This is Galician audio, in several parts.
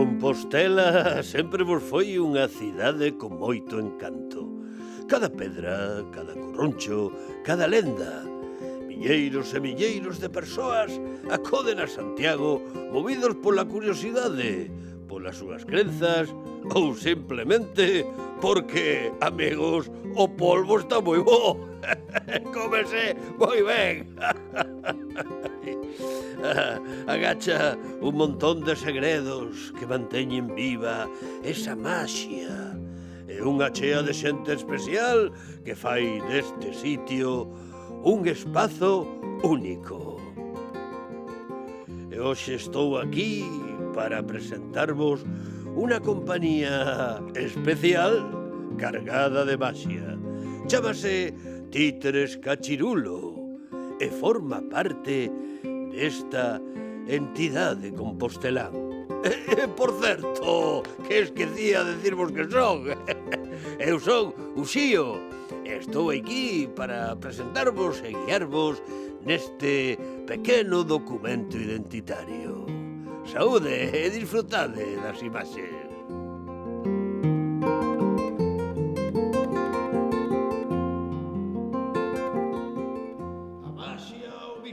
Compostela sempre vos foi unha cidade con moito encanto. Cada pedra, cada corroncho, cada lenda. Milleiros e milleiros de persoas acoden a Santiago movidos pola curiosidade, polas súas crenzas ou simplemente porque, amigos, o polvo está moi bo. Cómese moi ben. Agacha un montón de segredos que manteñen viva esa maxia. E unha chea de xente especial que fai deste sitio un espazo único. E hoxe estou aquí para presentarvos unha compañía especial cargada de maxia. Chámase Títeres Cachirulo e forma parte desta entidade compostelán. Por certo, que esquecía decirvos que son. Eu son Uxío e estou aquí para presentarvos e guiarvos neste pequeno documento identitario. Saúde e disfrutade das imaxes.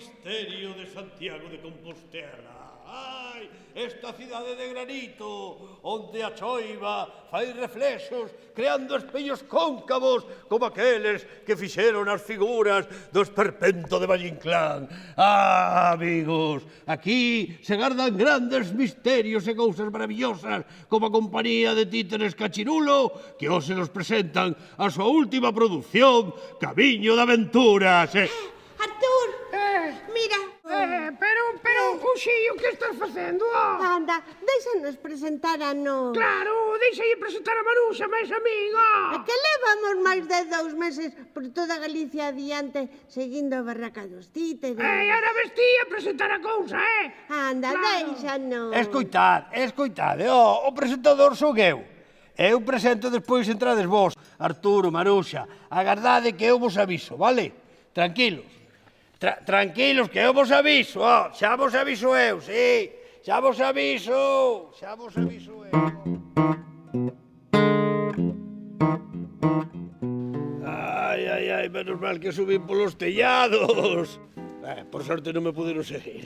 Misterio de Santiago de Compostela. Ai, esta cidade de granito, onde a choiva fai reflexos, creando espellos cóncavos como aqueles que fixeron as figuras do esperpento de Valle Inclán. Ah, amigos, aquí se gardan grandes misterios e cousas maravillosas como a compañía de Títeres Cachirulo, que hoxe nos presentan a súa última produción, Camiño de Aventuras. Artur, mira. Pero, Uxío, que estás facendo? Anda, deixanos presentar a nós. Claro, deixalle presentar a Maruxa, máis amiga. É que levamos máis de 2 meses por toda Galicia adiante seguindo a barraca dos títeres. Ahora vestía presentar a cousa, Anda, claro. deixanos. Escoitade, o presentador son eu. Eu presento despois entrades vos, Arturo, Maruxa. Agardade que eu vos aviso, vale? Tranquilos. Tranquilos, que eu vos aviso, xa vos aviso eu, sí, xa vos aviso eu. Ai, menos mal que subín polos tellados. Por sorte non me puderon seguir.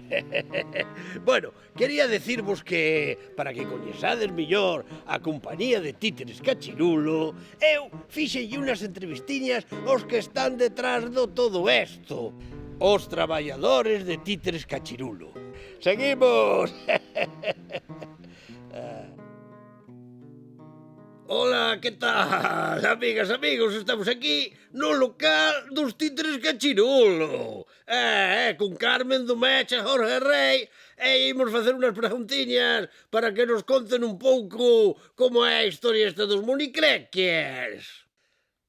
Bueno, quería decirvos que, para que coñezades millor a compañía de Títeres Cachirulo, eu fixenlle unhas entrevistiñas aos que están detrás do todo esto. Os traballadores de Títeres Cachirulo. Seguimos! Hola, que tal? Amigas, amigos, estamos aquí no local dos Títeres Cachirulo. Con Carmen do Mecha, Jorge Rey, e imos facer unhas preguntiñas para que nos conten un pouco como é a historia esta dos monicreques.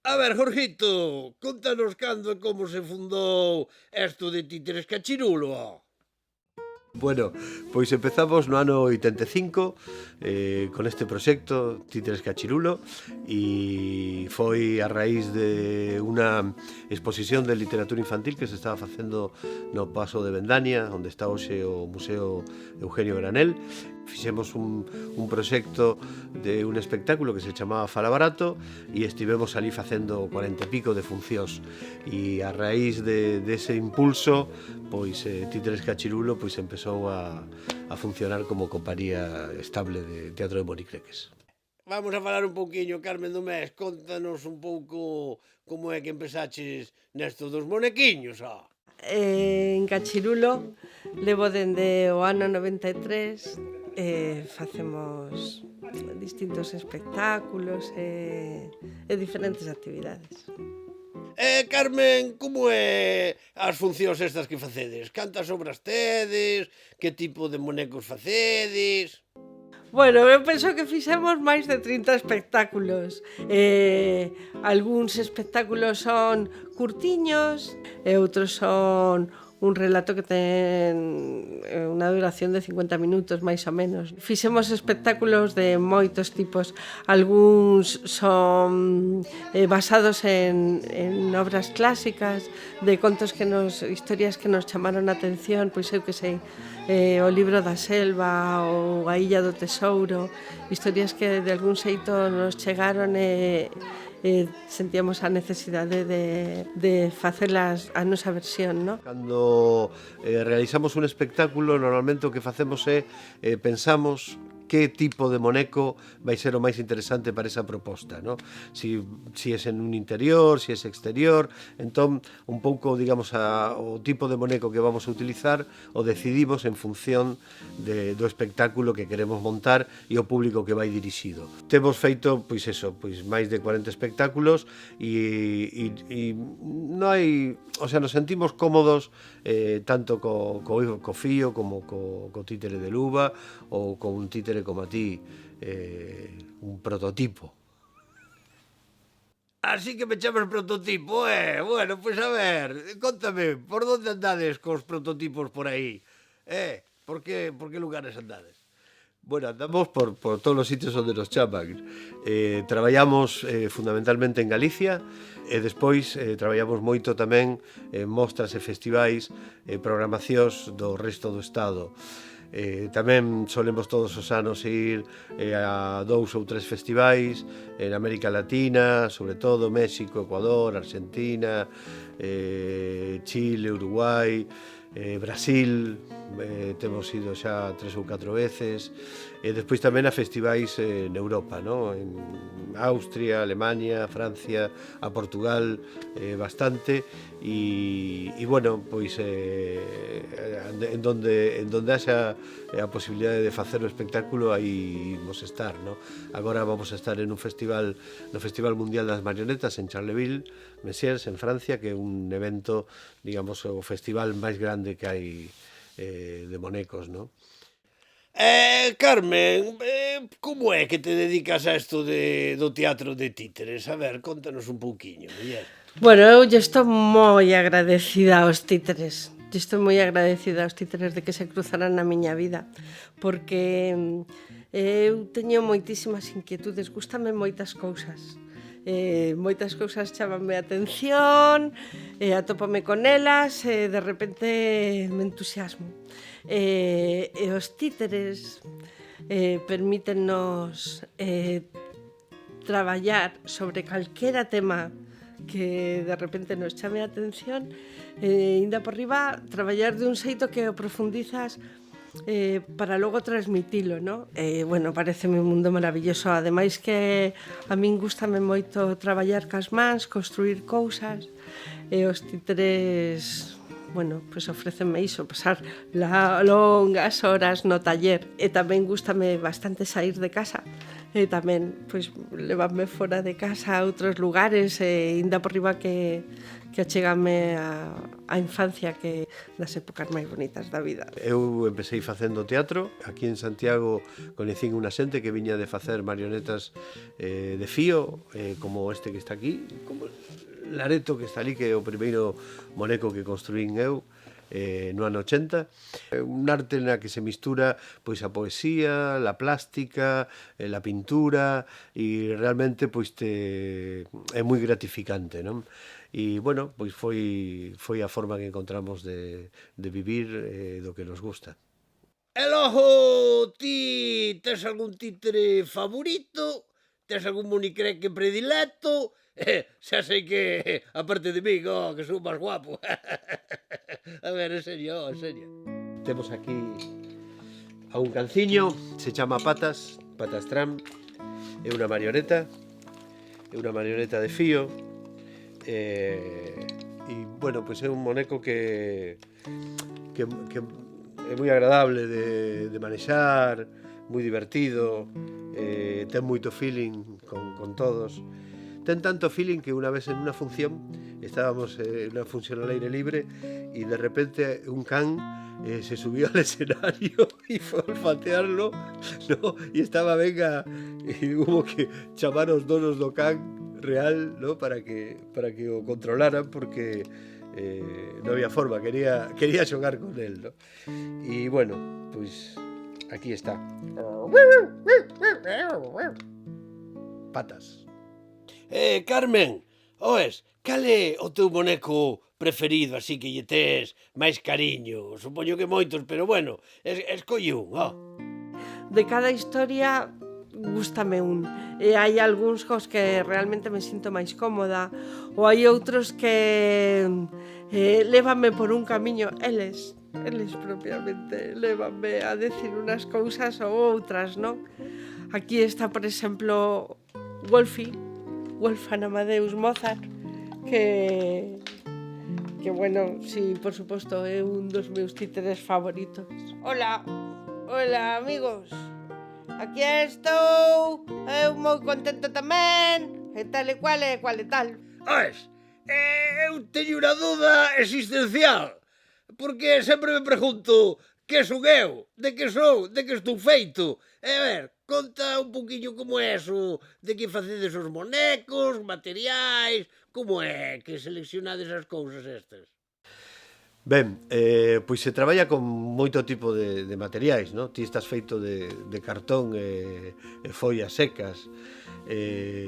A ver, Jorgito, contanos cando e como se fundou esto de Títeres Cachirulo. Bueno, pois empezamos no ano 85 con este proxecto Títeres Cachirulo e foi a raíz de unha exposición de literatura infantil que se estaba facendo no Paso de Vendania, onde está hoxe o Museo Eugenio Granel. Fixemos un proxecto de un espectáculo que se chamaba Fala Barato e estivemos ali facendo 40 e pico de funcións e a raíz dese impulso pois Títeres Cachirulo pois empezou a funcionar como compañía estable de teatro de monicreques. Vamos a falar un pouquiño, Carmen do Mes, contanos un pouco como é que empezaches nestos dos monequiños, En Cachirulo levo dende o ano 93 facemos distintos espectáculos e diferentes actividades. Carmen, como é as funcións estas que facedes? Cantas obras tedes? Que tipo de monecos facedes? Bueno, eu penso que fixemos máis de 30 espectáculos. Algúns espectáculos son curtiños e outros son un relato que ten unha duración de 50 minutos, máis ou menos. Fixemos espectáculos de moitos tipos. Algúns son basados en obras clásicas, de contos historias que nos chamaron a atención, pois eu que sei, o libro da selva ou a illa do tesouro, historias que de algún xeito nos chegaron e sentíamos a necesidade de facelas a nosa versión, ¿no? Cando realizamos un espectáculo, normalmente o que facemos é pensamos que tipo de moneco vai ser o máis interesante para esa proposta, ¿no? Si é en un interior, si é exterior, entón un pouco, digamos, o tipo de moneco que vamos a utilizar o decidimos en función do espectáculo que queremos montar e o público que vai dirixido. Temos feito, pois eso, pois máis de 40 espectáculos e non hai, o sea, nos sentimos cómodos tanto co fío como co títere de luva ou con un títere como a ti, un prototipo. Así que me chamas prototipo, Bueno, pois a ver, contame, por onde andades cos prototipos por aí? Por que lugares andades? Bueno, andamos por todos os sitios onde nos chaman. Traballamos fundamentalmente en Galicia e despois traballamos moito tamén en mostras e festivais e programacións do resto do Estado. Tamén solemos todos os anos ir a 2 ou 3 festivais en América Latina, sobre todo México, Ecuador, Argentina, Chile, Uruguai, Brasil, temos ido xa 3 ou 4 veces, e despois tamén a festivais en Europa, ¿no? En Austria, Alemania, Francia, a Portugal, bastante, e bueno, pois en donde haxa a posibilidade de facer o espectáculo aí imos estar, ¿no? Agora vamos a estar en un festival, no Festival Mundial das Marionetas en Charleville, Messiers, en Francia, que é un evento, digamos, o festival máis grande que hai de monecos, ¿no? Carmen, como é que te dedicas a isto do teatro de títeres? A ver, contanos un pouquiño, muller. Bueno, eu lle estou moi agradecida aos títeres. Lle estou moi agradecida aos títeres de que se cruzaran na miña vida, porque eu teño moitísimas inquietudes, gústame moitas cousas. Moitas cousas chamanme a atención, atópame con elas e de repente me entusiasmo. E os títeres permítennos traballar sobre calquera tema que de repente nos chame a atención, inda por riba traballar de un xeito que o profundizas para logo transmitilo, ¿no? Bueno, pareceme un mundo maravilloso. Ademais que a min gústame moito traballar cas mans, construir cousas, e os títeres, bueno, pois ofrécenme iso, pasar longas horas no taller. E tamén gústame bastante sair de casa, e tamén, pois, levarme fora de casa a outros lugares, e inda por riba que achegame a infancia, que das épocas máis bonitas da vida. Eu empecé facendo teatro. Aquí en Santiago conecín unha xente que viña de facer marionetas de fío, como este que está aquí, como Lareto, que está ali, que é o primeiro moneco que construín eu no ano 80. Un arte na que se mistura pois a poesía, a plástica, a pintura, e realmente pois é moi gratificante, non? E, bueno, pois foi a forma que encontramos de vivir do que nos gusta. E logo, ti tes algún títere favorito? Tes algún monicreque predilecto? Xa sei que, aparte de mí, que sou máis guapo. A ver, en serio, en serio. Temos aquí a un canciño, se chama Patas Tram, é unha marioneta de fío, e, bueno, pois é un moneco que é moi agradable de manexar, moi divertido, ten moito feeling con todos. Ten tanto feeling que unha vez en unha función estábamos en unha función al aire libre e de repente un can se subió al escenario y fue a olfatearlo, ¿no? Y estaba, venga, y hubo que chamar aos donos do can real, ¿no? Para que o controlaran, porque non había forma, quería xogar con el, ¿no? E, bueno, pois aquí está. Patas. Carmen, oes, cal é o teu boneco preferido, así que lle tes máis cariño? Supoño que moitos, pero bueno, escolle un, ó. De cada historia gústame un. E hai algúns cos que realmente me sinto máis cómoda, ou hai outros que lévanme por un camiño, eles propiamente lévanme a decir unas cousas ou outras, non? Aquí está, por exemplo, Wolfgang Amadeus Mozart, que bueno, sí, por suposto, é un dos meus títeres favoritos. Hola, amigos. Aquí estou, eu moi contento tamén, e tal e cual e tal. Oes, eu teño unha dúda existencial, porque sempre me pregunto que son eu, de que estou feito. E a ver, conta un poquinho como é eso, de que facedes os bonecos, materiais, como é que seleccionades as cousas estas? Ben, pois se traballa con moito tipo de materiais, no? Ti estás feito de cartón e follas secas, e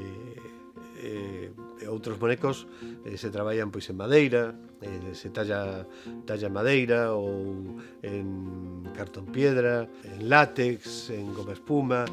outros bonecos se traballan pois en madeira, se talla madeira ou en cartón piedra, en látex, en goma espuma.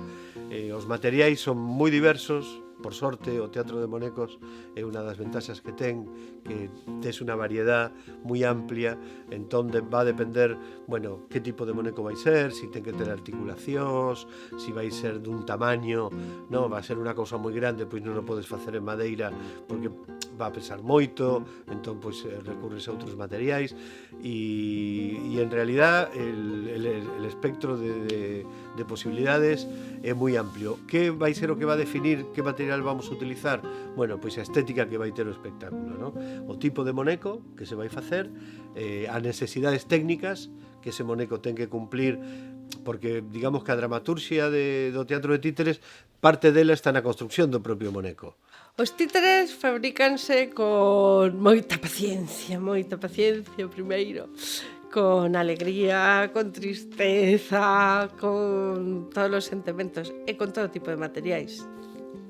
Os materiais son moi diversos. Por sorte, o teatro de bonecos é unha das ventaxas que ten, que tes unha variedad moi amplia, entón va a depender, bueno, que tipo de boneco vai ser, si ten que ter articulacións, si vai ser dun tamaño, non, va a ser unha cousa moi grande, pois non o podes facer en madeira porque va a pesar moito, entón pois recurres a outros materiais e en realidad el espectro de posibilidades é moi amplio. Que vai ser o que va a definir que material vamos a utilizar? Bueno, pois a estética que vai ter o espectáculo, ¿no? O tipo de moneco que se vai facer, as necesidades técnicas que ese moneco ten que cumplir, porque digamos que a dramaturxia do teatro de títeres, parte dela está na construcción do propio moneco. Os títeres fabrícanse con moita paciencia primeiro, con alegría, con tristeza, con todos os sentimentos e con todo tipo de materiais.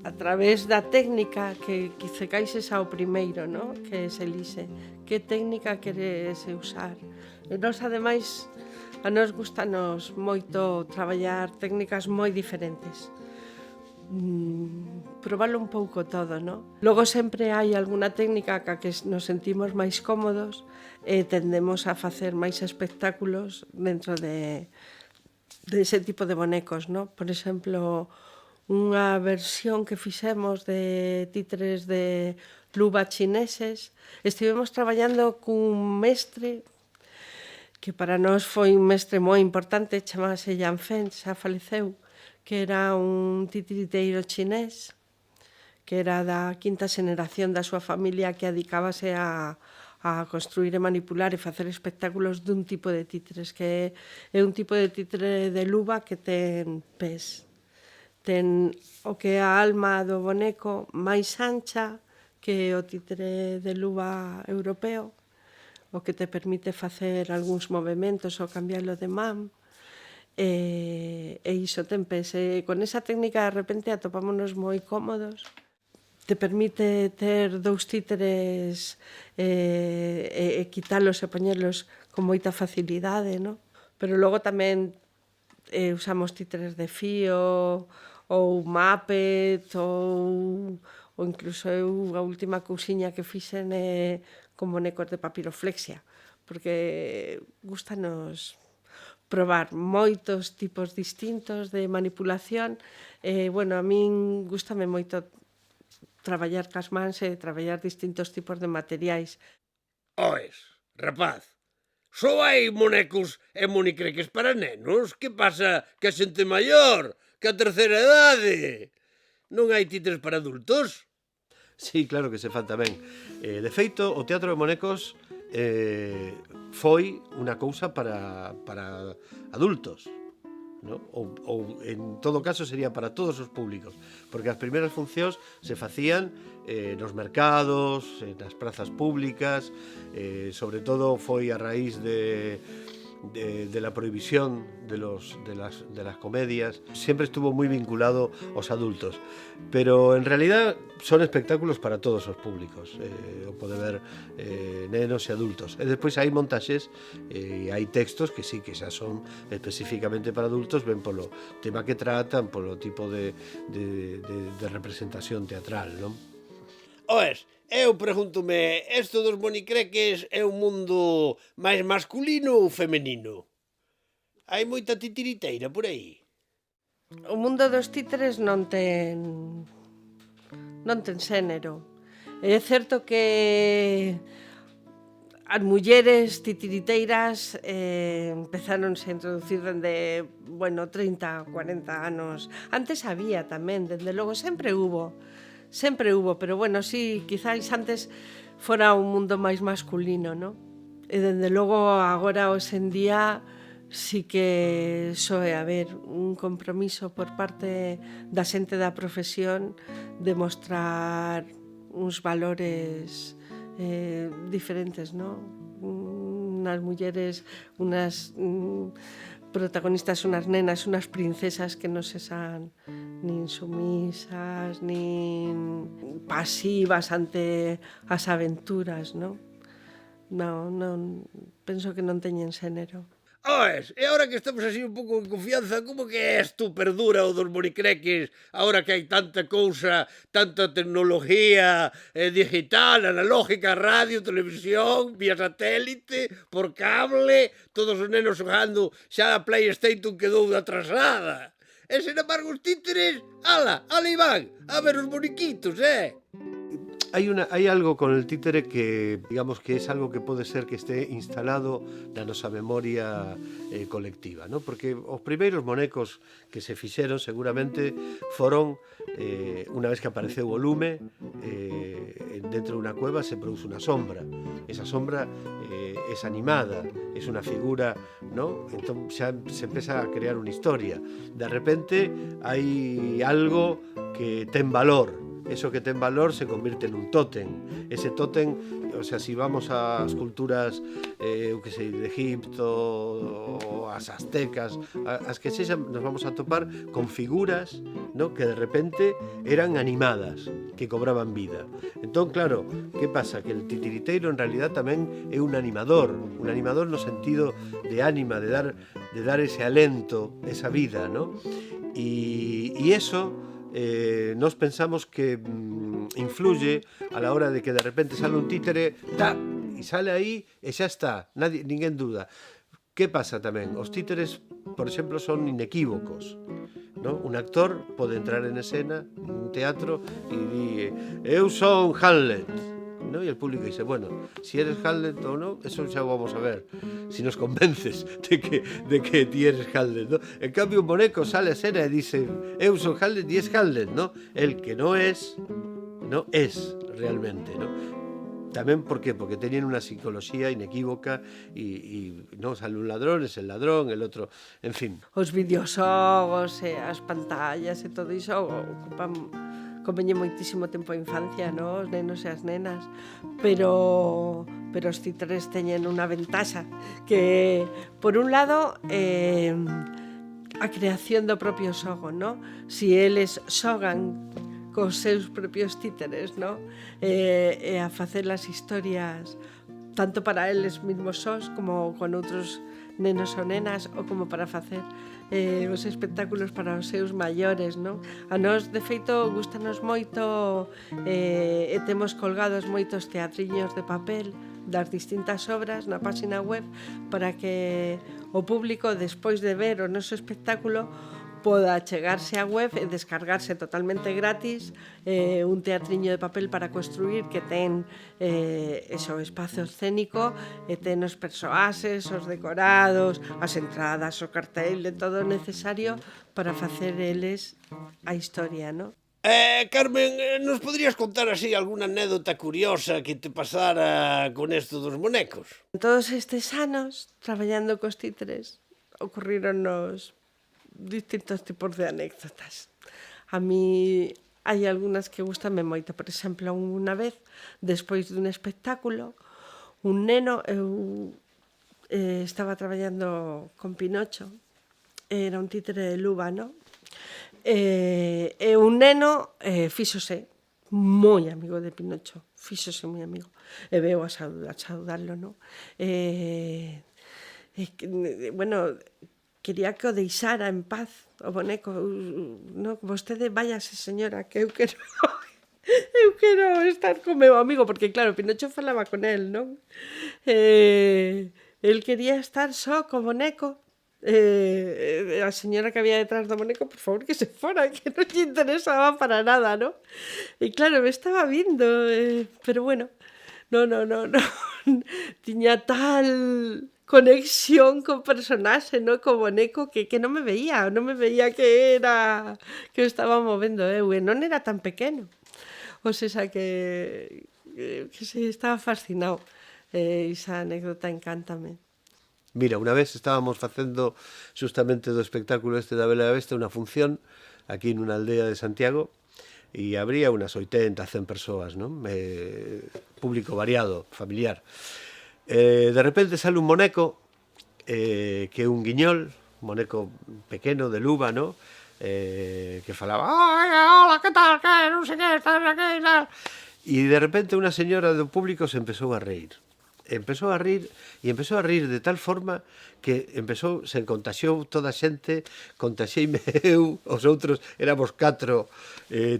A través da técnica que se caixes ao primeiro, ¿no? Que se elixe. Que técnica queres usar? E nos, ademais, a nos gustanos moito traballar técnicas moi diferentes. Probalo un pouco todo, ¿no? Logo sempre hai algunha técnica ca que nos sentimos máis cómodos e tendemos a facer máis espectáculos dentro de ese tipo de bonecos, ¿no? Por exemplo, unha versión que fixemos de títeres de luva chineses, estivemos traballando cun mestre que para nós foi un mestre moi importante, chamase Yan Fen, xa faleceu, que era un titiriteiro chinés, que era da quinta xeneración da súa familia, que adicábase a construir e manipular e facer espectáculos dun tipo de títeres, que é un tipo de títere de luva que ten pés. Ten o que é a alma do boneco máis ancha que o títere de luva europeo, o que te permite facer algúns movementos ou cambiarlo de man. E iso ten pés. Con esa técnica de repente atopámonos moi cómodos. Te permite ter dous títeres e quitalos e poñerlos con moita facilidade, ¿no? Pero logo tamén usamos títeres de fío ou Muppet ou incluso eu a última cousiña que fixen é con bonecos de papiroflexia, porque gustanos probar moitos tipos distintos de manipulación. Bueno, a min gustame moito traballar cas mans e traballar distintos tipos de materiais. Oes, rapaz, só hai bonecos e monicreques para nenos? Que pasa que a xente maior, que a terceira idade? Non hai títeres para adultos? Sí, claro que se fan tamén. De feito, o teatro de bonecos foi unha cousa para adultos, ¿no? Ou en todo caso sería para todos os públicos, porque as primeiras funcións se facían nos mercados, nas prazas públicas, sobre todo foi a raíz de la prohibición de las comedias. Siempre estuvo muy vinculado aos adultos, pero en realidad son espectáculos para todos os públicos, o pode ver nenos e adultos, e despois hai montaxes e hai textos que sí que xa son especificamente para adultos, ben polo tema que tratan, polo tipo de representación teatral, non? Oes, eu pregúntome, isto dos monicreques é un mundo máis masculino ou femenino? Hai moita titiriteira por aí? O mundo dos títeres non ten xénero. É certo que as mulleres titiriteiras empezáronse a introducir dende, 30, 40 anos. Antes había tamén, dende logo, sempre hubo, pero sí, quizáis antes fora un mundo máis masculino, non? E dende logo agora, hoxe en día, sí que soe haber un compromiso por parte da xente da profesión de mostrar uns valores diferentes, non? Unas mulleres, unas protagonistas, unas nenas, unas princesas que non sexan nin sumisas, nin pasivas ante as aventuras, non? Non, penso que non teñen xénero. Oes, e agora que estamos así un pouco en confianza, como que é esto perdura o dos monicreques agora que hai tanta cousa, tanta tecnología digital, analógica, radio, televisión, vía satélite, por cable, todos os nenos xogando, xa a PlayStation quedou atrasada. E sen embargo os títeres, ala van, a ver os moniquitos, Hay algo con el títere que, digamos, que es algo que pode ser que esté instalado na nosa memoria colectiva, ¿no? Porque os primeiros monecos que se fixeron seguramente foron unha vez que apareceu o lume, dentro de unha cueva se produce unha sombra. Esa sombra es animada, es unha figura, ¿no? Entón xa se empeza a crear unha historia. De repente hai algo que ten valor. Eso que ten valor se convierte en un tótem. Ese tótem, o sea, si vamos ás culturas de Egipto ou as aztecas, as que sexan, nos vamos a topar con figuras, ¿no? Que de repente eran animadas, que cobraban vida. Entón, claro, que pasa? Que el titiriteiro en realidad tamén é un animador no sentido de ánima, de dar ese alento, esa vida, ¿no? Y eso nos pensamos que influye a la hora de que de repente sale un títere y sale aí e xa está, ninguén duda. Que pasa tamén? Os títeres, por exemplo, son inequívocos, ¿no? Un actor pode entrar en escena, un teatro, e di eu son Hamlet, ¿no? Y el público dice, bueno, si eres Hamlet o no, eso ya vamos a ver, si nos convences de que ti eres Hamlet, ¿no? En cambio, un moneco sale a escena y dice, eu son Hamlet y es Hamlet, ¿no? El que no es realmente, ¿no? Tamén, por qué? Porque tenían una psicología inequívoca y no sale un ladrón, es el ladrón, el otro, en fin. Os videoxogos e as pantallas e todo iso ocupan conveñe moitísimo tempo a infancia, no? Os nenos e as nenas, pero os títeres teñen unha ventaxa que, por un lado, a creación do propio xogo, no? Si eles xogan cos seus propios títeres, no? E a facer as historias tanto para eles mesmos sós como con outros nenos ou nenas, ou como para facer os espectáculos para os seus maiores, non? A nós, de feito, gustanos moito e temos colgados moitos teatriños de papel das distintas obras na página web para que o público, despois de ver o noso espectáculo, poda chegarse á web e descargarse totalmente gratis un teatriño de papel para construir que ten o espazo escénico e ten os persoaxes, os decorados, as entradas, o cartel de todo o necesario para facer eles a historia, non? Carmen, nos podrías contar así alguna anécdota curiosa que te pasara con esto dos monecos? En todos estes anos, traballando cos títeres, ocurríronnos distintos tipos de anécdotas. A mí hai algunhas que gustame moito. Por exemplo, unha vez, despois dun espectáculo, un neno, eu estaba traballando con Pinocho, era un títere de Luba, non? E un neno fíxose moi amigo de Pinocho, fíxose moi amigo, e veo a saudalo, non? Bueno, quería que o deixara en paz o boneco, non? Vostede váyase, señora, que eu quero estar con meu amigo, porque claro, Pinocho falaba con el, non? El quería estar só co boneco. A señora que había detrás do boneco, por favor, que se fora, que non lle interesaba para nada, ¿no? E claro, me estaba vindo, pero bueno, no, tiña tal conexión co personaxe, ¿no? Co boneco, que non me veía que eu estaba movendo eu, e non era tan pequeno. O sea que se estaba fascinado. Esa anécdota encántame. Mira, unha vez estábamos facendo justamente do espectáculo este da Bela e a Besta unha función aquí nunha aldea de Santiago e habría unas 80, 100 persoas, non? Público variado, familiar. De repente sale un moneco que é un guiñol, un moneco pequeno de Luba, non? Que falaba hola, que tal, que non sei que, estás aquí, tal. E de repente unha señora do público se empezou a reír. Empezou a rir de tal forma que se contaxiou toda a xente, contaxeime eu, os outros éramos 4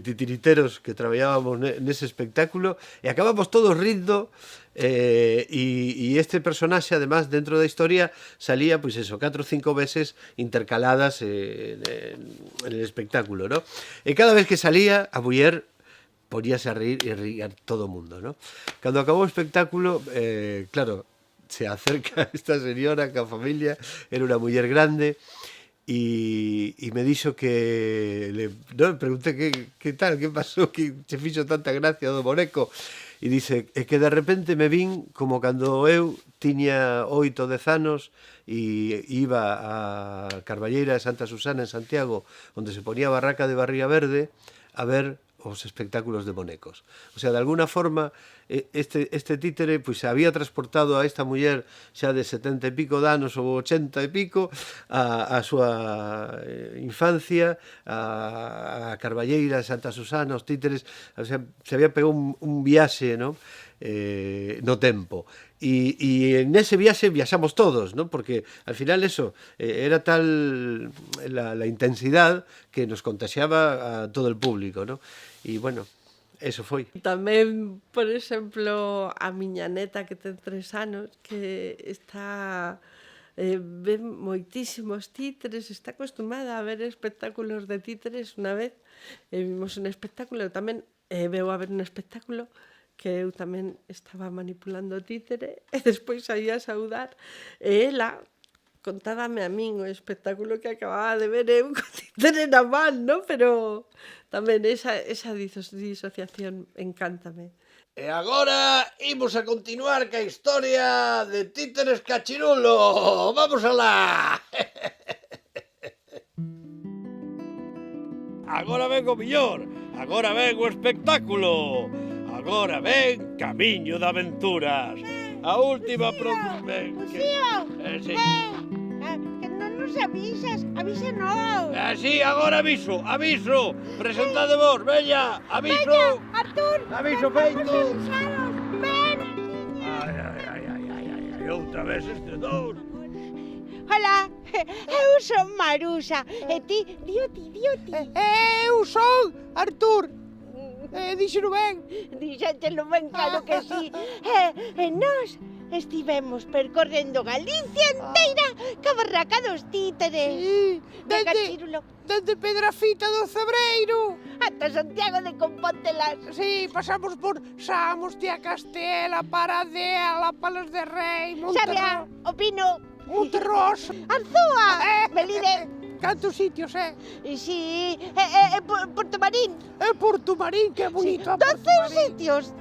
titiriteros que traballábamos nese espectáculo e acabamos todos rindo e este personaxe, además, dentro da historia salía, pois eso, 4 ou 5 veces intercaladas en el espectáculo, ¿no? E cada vez que salía, a muller poníase a reír e ría todo o mundo, ¿no? Cando acabou o espectáculo, claro, se acerca esta señora que a familia era unha muller grande e me dixo que non, pregunté que tal, que pasou, que che fixo tanta gracia do boneco e dice, é que de repente me vin como cando eu tiña 8 ou 10 anos e iba a Carballeira de Santa Susana en Santiago, onde se ponía a barraca de Barriga Verde a ver os espectáculos de bonecos. O sea, de alguna forma, este títere pois había transportado a esta muller xa de 70 e pico de anos ou 80 e pico a súa infancia, a Carballeira, Santa Susana, os títeres, o sea, se había pegado un viaxe, ¿no? No tempo. E nese viaxe viaxamos todos, ¿no? Porque al final eso era tal la intensidad que nos contaxiaba a todo el público, ¿no? E bueno, eso foi. Tamén, por exemplo, a miña neta que ten 3 anos, que está ven moitísimos títeres, está acostumada a ver espectáculos de títeres. Unha vez vimos un espectáculo, tamén veu a ver un espectáculo que eu tamén estaba manipulando o títere e despois saía a saudar e ela contábame a min o espectáculo que acababa de ver eu co títere na man, ¿no? Pero tamén esa disociación encántame. E agora imos a continuar ca historia de Títeres Cachirulo. Vamos alá. Agora ven o millor, agora ven o espectáculo, agora ven Camiño de Aventuras. A última produción. Sí. Que non nos avisas, avísanos. Sí, agora aviso. Presentade vos, veña, aviso. Veña, Artur. Aviso feito. Ven. Ai, outra vez estes dous. Hola, eu son Maruxa. E ti, dioti. Eu son Artur. Díxeno ben. Dixételo ben, claro que sí. E nós estivemos percorrendo Galicia inteira ca barraca dos títeres. Sí, De Cachirulo. Dende Pedrafita do Cebreiro. Ata Santiago de Compótelas. Sí, pasamos por Samos, Tía Castela, Paradela, Palas de Rei, Xavia, Opino, Monterroso. Arzúa, Melide. cantos sitios, Y sí, Puerto Marín. Porto Marín, que bonito. a 12 Porto Marín. sitios.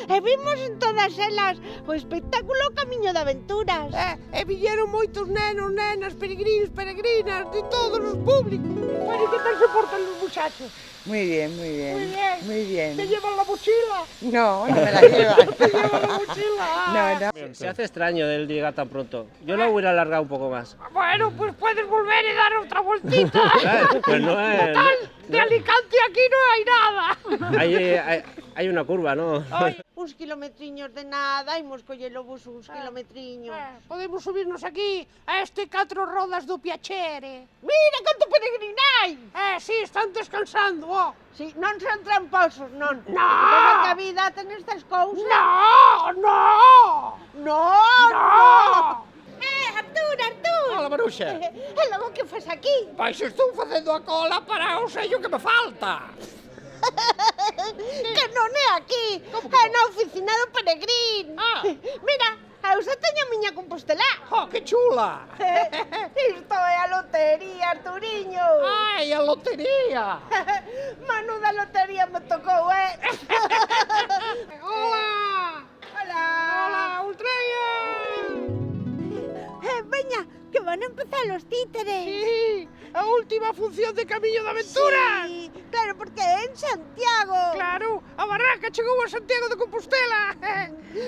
E vimos en todas elas o espectáculo Camiño de Aventuras. E viñeron moitos nenos, nenas, peregrinos, peregrinas, de todos os públicos. Bueno, ¿qué tal se portan los muchachos? Muy bien, muy bien. Muy bien. Muy bien. ¿Te llevan la mochila? No, no me la llevan. ¿Te llevan la mochila? No, no. Se hace extraño el llegar tan pronto. Yo lo hubiera alargado un poco más. Bueno, pues puedes volver y dar otra vueltita. Pues no es... Total, de Alicante aquí no hai nada. Hay una curva, ¿no? Uns kilometriños de nada, imos coller o bus uns kilometriños. Podemos subirnos aquí a este 4 rodas do Piacere. Mira canto peregrinai! Sí, están descansando, ó. Si, non son tramposos, non. No. Pero que a vida ten estas cousas. No, no, No, no. Artur, Artur! Hola, Maruxa. E logo que fas aquí? Pois estou facendo a cola para o sello que me falta. Que non é aquí, é na oficina do peregrín. Mira, eu xa teño a miña Compostela. Oh, que chula. Isto é a lotería, Arturiño. Ai, a lotería. Manu da lotería me tocou, Hola. Hola. Hola, Ultreia. Veña, que van a empezar los títeres. Sí, a última función de Camiño de Aventuras. Sí, claro, porque é en Santiago. Claro, a barraca chegou a Santiago de Compostela.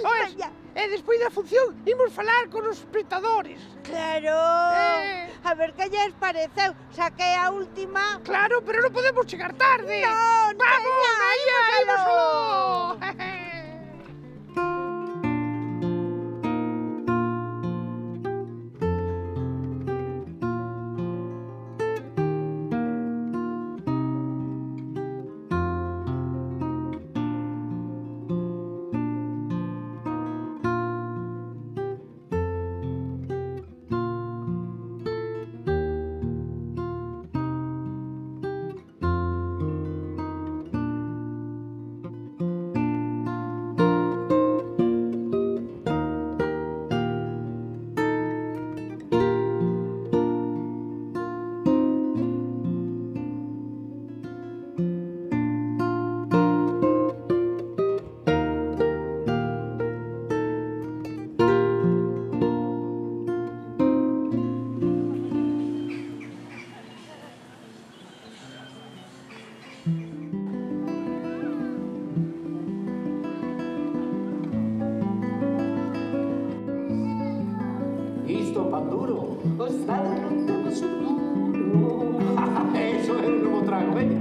Oes, Veña. e despois da función imos falar con os espectadores. Claro. A ver que lles pareceu. Xa que é a última. Claro, pero non podemos chegar tarde. Non, Vamos, veña, veña, ímos ímoslo. Isto pan duro. Gostado non temos un duro. Eso é un novo trago, veña.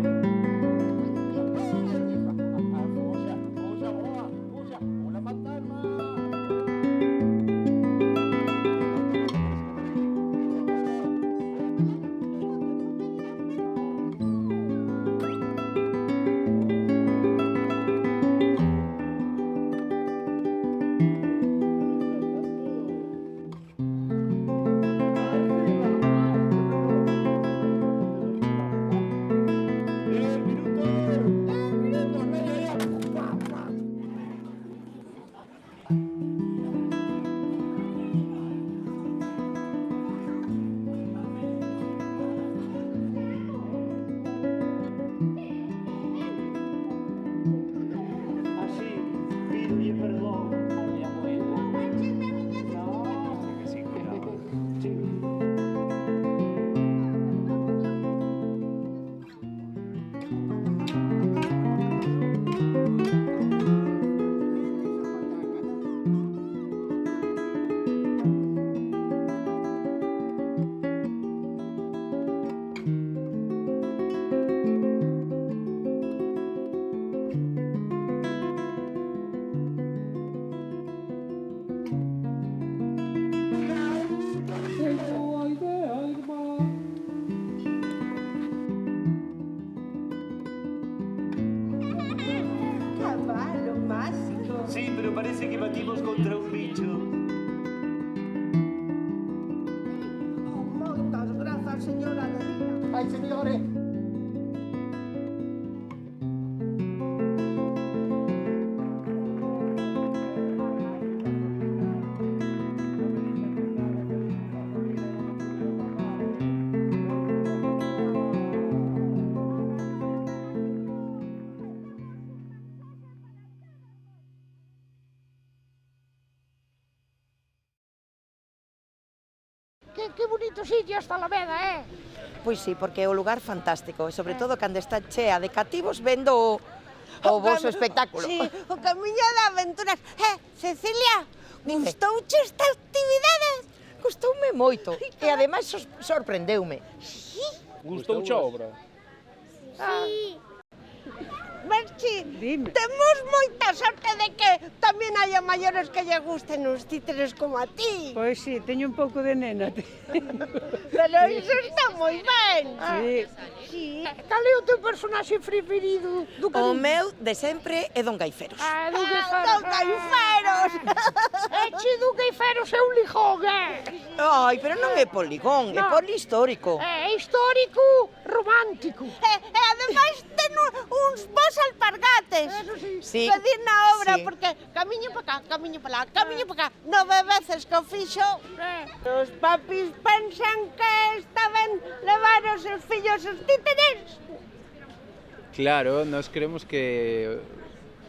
Sí, pero parece que batimos contra un bicho. Moitas grazas, señora Adelina. Ai, señores. bonito sitio esta Alameda, Pois sí, porque é o lugar fantástico, e sobre todo cando está chea de cativos vendo o vosso espectáculo. Sí, o camiño de aventuras. Cecilia, Dime. gustouche esta actividade? Gustoume moito, e ademais sorprendeume. Gustouche a obra? Merchi, Dime. temos moita sorte de que tamén haya maiores que lle gusten os títeres como a ti. Pois sí, teño un pouco de nena. Pero iso está moi ben. Sí. Sí. Cal é o teu personaxe preferido do O camiño? meu de sempre é Don Gaiferos. Do Don Gaiferos. Eche do Gaiferos é un lijón, Ai, pero non é poligón, é No. polihistórico. É histórico, romántico. E ademais ten uns bons alpargates. Sí. Pedir na obra, Sí. porque camiño para cá, camiño para lá, camiño para cá. 9 veces que o fixo, os papis pensan que está ben levar os seus fillos os títeres. Claro, nós creemos que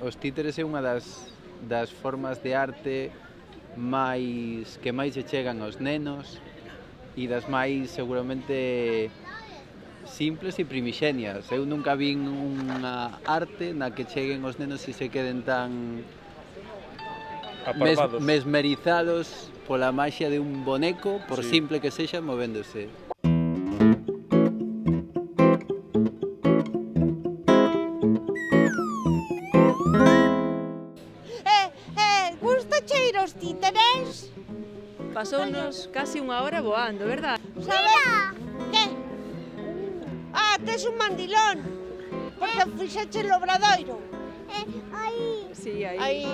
os títeres é unha das formas de arte que máis se chegan aos nenos e das máis seguramente simples e primixenias. Eu nunca vin unha arte na que cheguen os nenos e se queden tan Apartados. mesmerizados pola maxia de un boneco, por Sí. simple que sexa, movéndose. Gustache ir aos títeres? Pasounos casi unha hora voando, verdad? Sabes? Que? Tes un mandilón. Porque fixeche el obradoiro. Aí. Sí, aí. Aí.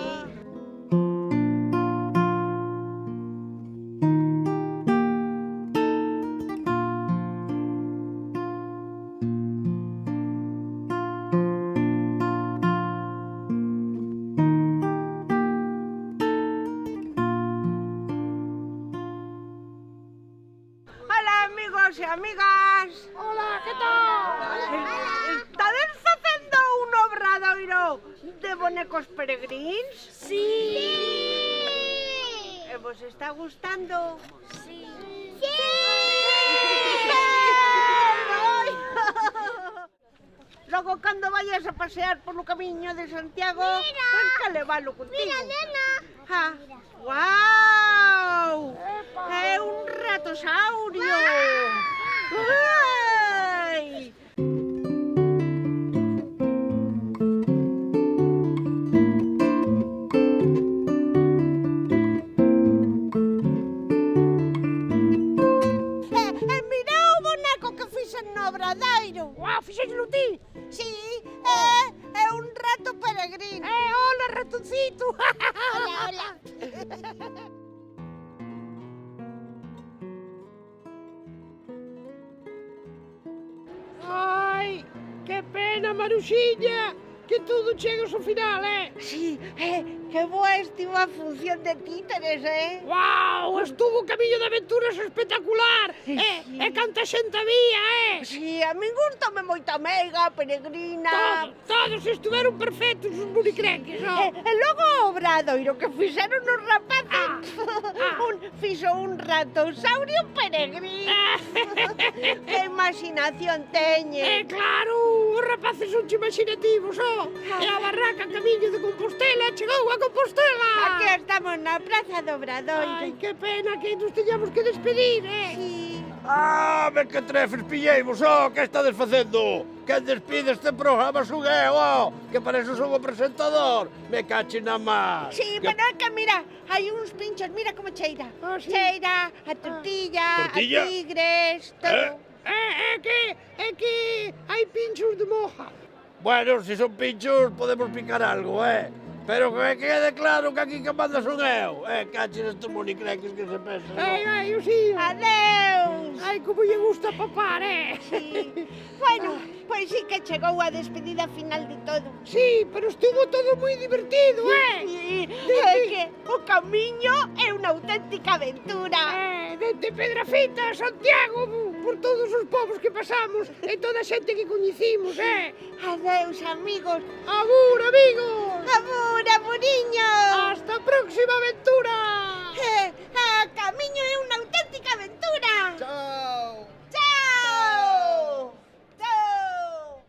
Hola, amigos e amigas. Hola, que tal? Estades facendo un obradoiro de bonecos peregrins? Sí! E vos está gustando? Sí! Sí! Logo, cando vayas a pasear polo camiño de Santiago, pois que levalo contigo. Mira, nena! Guau! É un ratosaurio! Ai! Mira o boneco que fixen no obradoiro. Guau, fixéchelo ti? Sí, é un rato peregrino. Hola, ratoncito. Hola, hola. Ai, que pena, Maruxiña, que todo chegas ao final, Sí, que boa estivo a función de títeres, Guau, estuvo un camiño de aventuras espectacular. E canta xente había, Sí, a min gustame moito a meiga, peregrina. Todos estuveron perfectos os monicreques, E logo o obradoiro que fixeron os rapaces. Fixo un ratosaurio peregrino. Que imaginación teñe. Claro, os rapaces son imaginativos, E a barraca camiño de Compostela chegou a Compostela. Aquí estamos na Praza do Obradoiro. Ai, que pena que nos teñamos que despedir, Sí. Me que trefes pilleimos, que estades facendo? Quen despide este programa son eu, que para eso son o presentador. Me cache na má. Sí, pero é que mira, hai uns pinchos, mira como cheira. Sí. Cheira a tortilla, Tortilla? a tigres, todo. É que hai pinchos de moja. Bueno, se son pinchos podemos picar algo, Pero que quede claro que aquí que manda son eu. Cache nestes monicreques que se pensan. Ai, o sí. Adeus. Ai, como lle gusta papar, Sí. Bueno, pois sí que chegou a despedida final de todo. Sí, pero estuvo todo moi divertido, Sí, é que o camiño é unha auténtica aventura. Dende Pedrafita a Santiago, por todos os povos que pasamos e toda a xente que coñecimos, Adeus, amigos. Abur, amigos! Abur, amuriño. Hasta a próxima aventura! A camiño é unha auténtica aventura. Chao. Chao. Chao.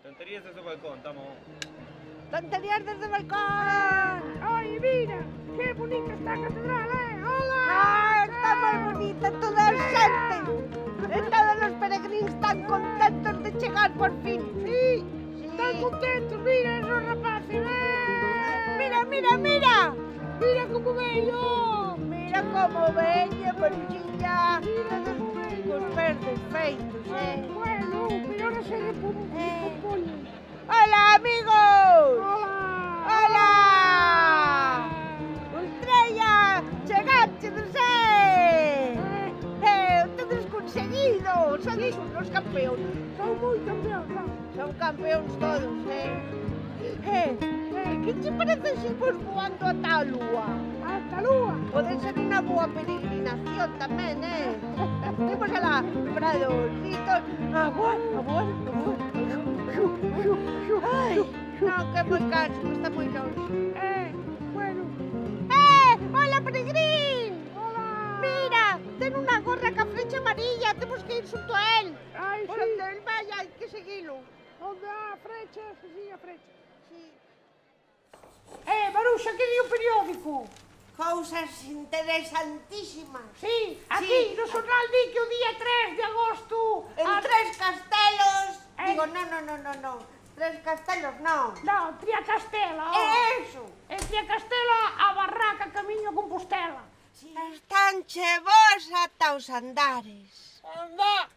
Tonterías desde o balcón, tamo. Tonterías desde o balcón. Ai, mira, que bonita está a catedral, Hola! Está moi bonita toda a xente. E todos os peregrinos están contentos de chegar por fin. Sí, están contentos, mira esos rapaces, Mira, mira, mira. Mira como veño. Mira como veña, Maruxilla. Cos verdes feitos, Bueno, pero ahora se repoñen. Hola, amigos. Hola. Estrella, chegachedes, o tedes conseguido. Sodes unos campeóns. Son moi campeóns, Son campeóns todos, que te parece se vos voando ata a lúa? Ata a lúa? Pode ser unha boa peregrinación tamén, Imos alá, pradorcitos, a voar. Ai, non, que moi caro, está moi longe. Bueno. Hola, peregrín! Hola. Mira, ten unha gorra ca flecha amarilla, temos que ir xunto a él. Ai, Por sí. onde él vai, hai que seguilo. Onde há frechas, sí, a frecha. Sí. Maruxa, que di o periódico? Cousas interesantísimas. Sí, aquí no xornal di que o día 3 de agosto... En Tres Castelos. Digo, no. Tres Castelos, non. Non, Triacastela. Eso. En Triacastela, a barraca camiño a Compostela. Están vos ata os andares. Anda,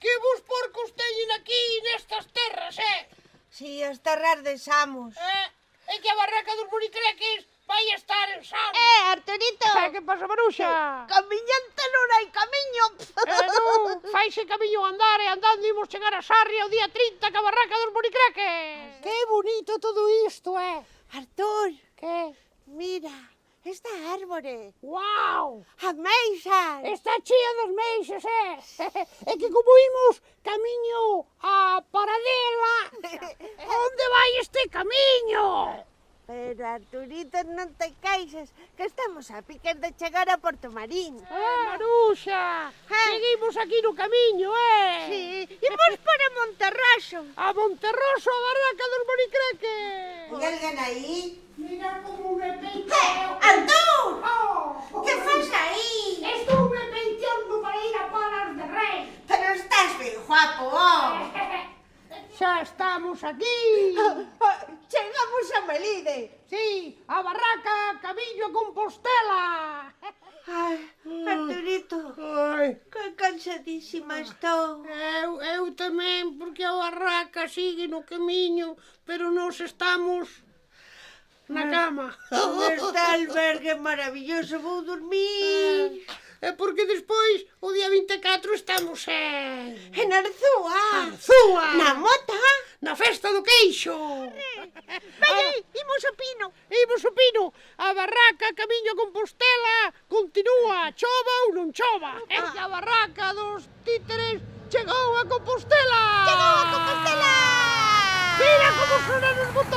que vos porcos teñen aquí nestas terras, Si, as terras de Samos. É que a barraca dos monicreques vai estar en Samos. Arturito. Que pasa, Maruxa? Camiñante non hai camiño. Non, faise camiño a andar e andando imos chegar a Sarria o día 30 ca barraca dos monicreques. Que bonito todo isto, Artur. Que? Mira, esta árbore. Guau! Ameixas. Está chea das meixas, É que como imos camiño a Paradela, onde vai este camiño? Pero, Arturito, non te caixes, que estamos a piques de chegar a Porto Marín. Maruxa, seguimos aquí no camiño, Sí, imos para Monterraxo. A Monterroso, a barraca dos monicreques. Hai alguén aí? Mira como me peiteo. Artur! Oh, Que faz aí? Estou me peiteando para ir a Palas de Rei. Pero estás ben guapo, Xa estamos aquí. Chegamos a Melide. Sí, a barraca camiño a Compostela. Ai, Arturito, que cansadísima estou. Eu tamén, porque a barraca sigue no camiño, pero nós estamos na cama. Este albergue maravilloso, vou dormir. É porque despois, o día 24, estamos En Arzúa. Arzúa! Na Mota. Na festa do queixo! Vei, imos o Pino. Imos o Pino! A barraca camiño a Compostela continúa, chova ou non chova! É que a barraca dos títeres chegou a Compostela! Chegou a Compostela! Mira como sonan os botóns!